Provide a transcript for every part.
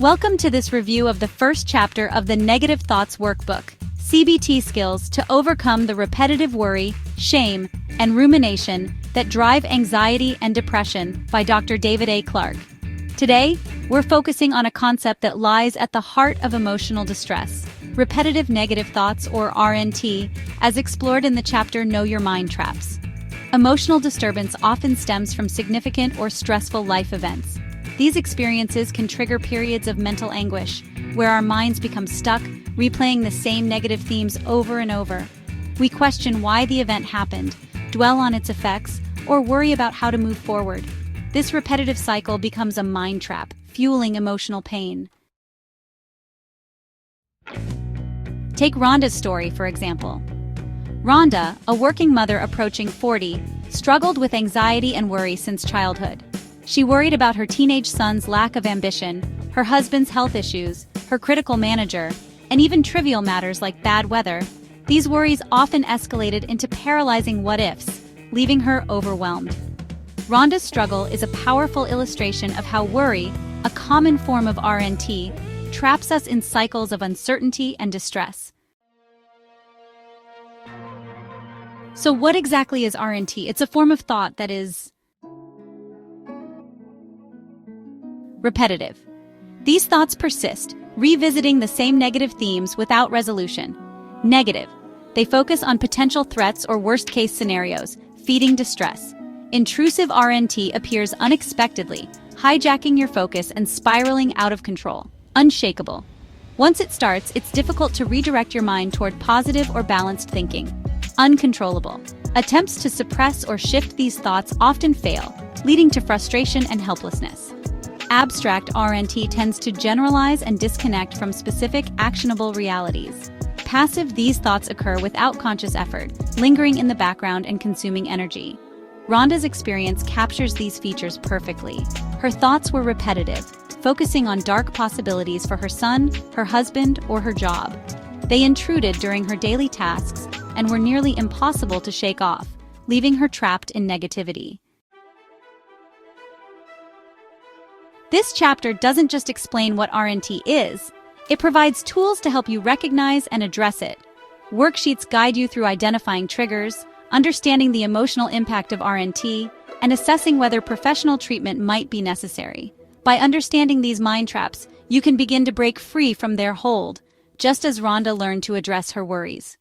Welcome to this review of the first chapter of the Negative Thoughts Workbook, CBT Skills to Overcome the Repetitive Worry, Shame, and Rumination that Drive Anxiety and Depression by Dr. David A. Clarke. Today, we're focusing on a concept that lies at the heart of emotional distress, repetitive negative thoughts or RNT, as explored in the chapter Know Your Mind Traps. Emotional disturbance often stems from significant or stressful life events. These experiences can trigger periods of mental anguish, where our minds become stuck, replaying the same negative themes over and over. We question why the event happened, dwell on its effects, or worry about how to move forward. This repetitive cycle becomes a mind trap, fueling emotional pain. Take Rhonda's story, for example. Rhonda, a working mother approaching 40, struggled with anxiety and worry since childhood. She worried about her teenage son's lack of ambition, her husband's health issues, her critical manager, and even trivial matters like bad weather. These worries often escalated into paralyzing what-ifs, leaving her overwhelmed. Rhonda's struggle is a powerful illustration of how worry, a common form of RNT, traps us in cycles of uncertainty and distress. So what exactly is RNT? It's a form of thought that is repetitive. These thoughts persist, revisiting the same negative themes without resolution. Negative. They focus on potential threats or worst-case scenarios, feeding distress. Intrusive RNT appears unexpectedly, hijacking your focus and spiraling out of control. Unshakable. Once it starts, it's difficult to redirect your mind toward positive or balanced thinking. Uncontrollable. Attempts to suppress or shift these thoughts often fail, leading to frustration and helplessness. Abstract RNT tends to generalize and disconnect from specific, actionable realities. Passive, these thoughts occur without conscious effort, lingering in the background and consuming energy. Rhonda's experience captures these features perfectly. Her thoughts were repetitive, focusing on dark possibilities for her son, her husband, or her job. They intruded during her daily tasks and were nearly impossible to shake off, leaving her trapped in negativity. This chapter doesn't just explain what RNT is, it provides tools to help you recognize and address it. Worksheets guide you through identifying triggers, understanding the emotional impact of RNT, and assessing whether professional treatment might be necessary. By understanding these mind traps, you can begin to break free from their hold, just as Rhonda learned to address her worries.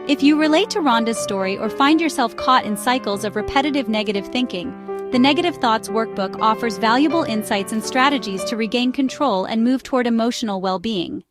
If you relate to Rhonda's story or find yourself caught in cycles of repetitive negative thinking, the Negative Thoughts Workbook offers valuable insights and strategies to regain control and move toward emotional well-being.